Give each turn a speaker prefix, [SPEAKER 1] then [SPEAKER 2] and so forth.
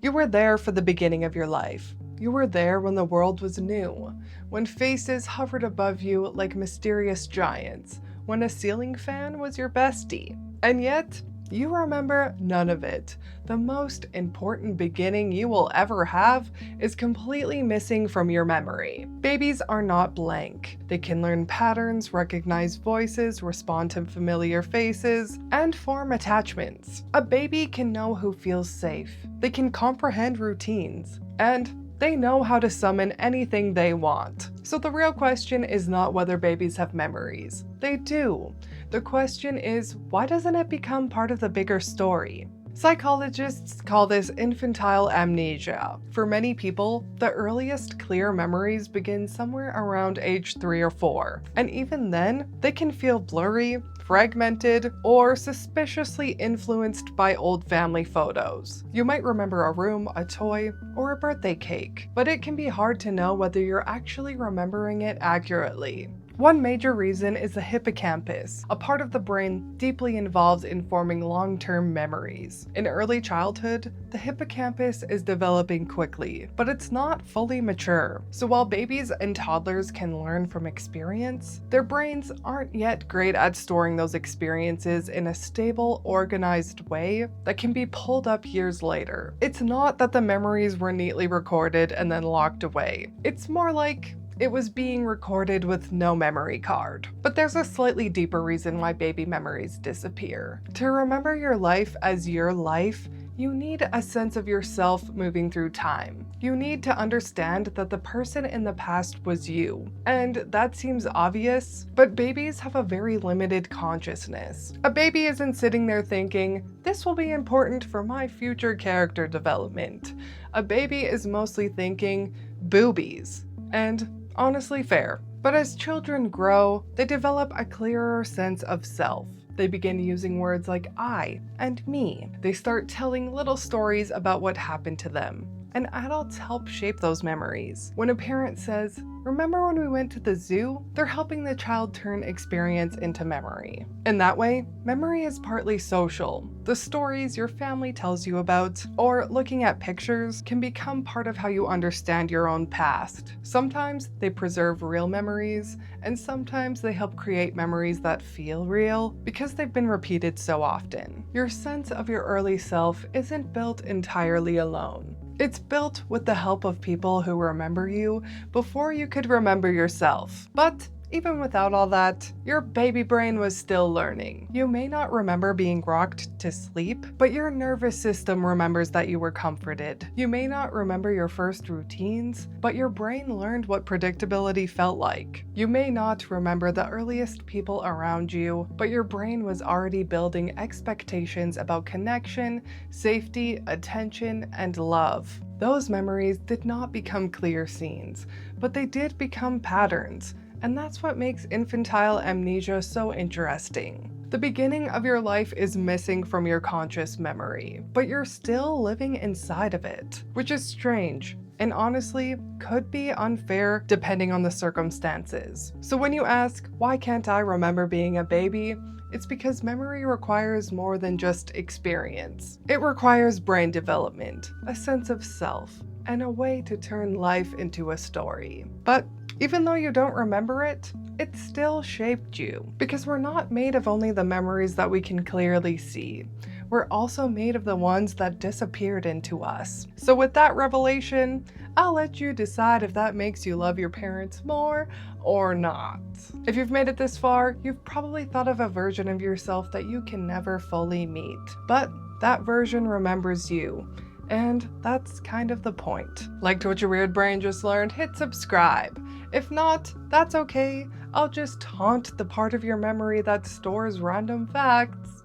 [SPEAKER 1] You were there for the beginning of your life. You were there when the world was new, when faces hovered above you like mysterious giants, when a ceiling fan was your bestie. And yet, you remember none of it. The most important beginning you will ever have is completely missing from your memory. Babies are not blank. They can learn patterns, recognize voices, respond to familiar faces, and form attachments. A baby can know who feels safe. They can comprehend routines. And they know how to summon anything they want. So the real question is not whether babies have memories. They do. The question is, why doesn't it become part of the bigger story? Psychologists call this infantile amnesia. For many people, the earliest clear memories begin somewhere around age 3 or 4, and even then, they can feel blurry, fragmented, or suspiciously influenced by old family photos. You might remember a room, a toy, or a birthday cake, but it can be hard to know whether you're actually remembering it accurately. One major reason is the hippocampus, a part of the brain deeply involved in forming long-term memories. In early childhood, the hippocampus is developing quickly, but it's not fully mature. So while babies and toddlers can learn from experience, their brains aren't yet great at storing those experiences in a stable, organized way that can be pulled up years later. It's not that the memories were neatly recorded and then locked away. It's more like it was being recorded with no memory card. But there's a slightly deeper reason why baby memories disappear. To remember your life as your life, you need a sense of yourself moving through time. You need to understand that the person in the past was you. And that seems obvious, but babies have a very limited consciousness. A baby isn't sitting there thinking, this will be important for my future character development. A baby is mostly thinking, boobies. And honestly fair. But as children grow, they develop a clearer sense of self. They begin using words like I and me. They start telling little stories about what happened to them. And adults help shape those memories. When a parent says, "Remember when we went to the zoo?" they're helping the child turn experience into memory. In that way, memory is partly social. The stories your family tells you about, or looking at pictures, can become part of how you understand your own past. Sometimes they preserve real memories, and sometimes they help create memories that feel real because they've been repeated so often. Your sense of your early self isn't built entirely alone. It's built with the help of people who remember you before you could remember yourself. But even without all that, your baby brain was still learning. You may not remember being rocked to sleep, but your nervous system remembers that you were comforted. You may not remember your first routines, but your brain learned what predictability felt like. You may not remember the earliest people around you, but your brain was already building expectations about connection, safety, attention, and love. Those memories did not become clear scenes, but they did become patterns. And that's what makes infantile amnesia so interesting. The beginning of your life is missing from your conscious memory, but you're still living inside of it, which is strange, and honestly, could be unfair depending on the circumstances. So when you ask, why can't I remember being a baby? It's because memory requires more than just experience. It requires brain development, a sense of self, and a way to turn life into a story. But even though you don't remember it, it still shaped you. Because we're not made of only the memories that we can clearly see. We're also made of the ones that disappeared into us. So with that revelation, I'll let you decide if that makes you love your parents more or not. If you've made it this far, you've probably thought of a version of yourself that you can never fully meet. But that version remembers you. And that's kind of the point. Liked what your weird brain just learned? Hit subscribe. If not, that's okay. I'll just haunt the part of your memory that stores random facts.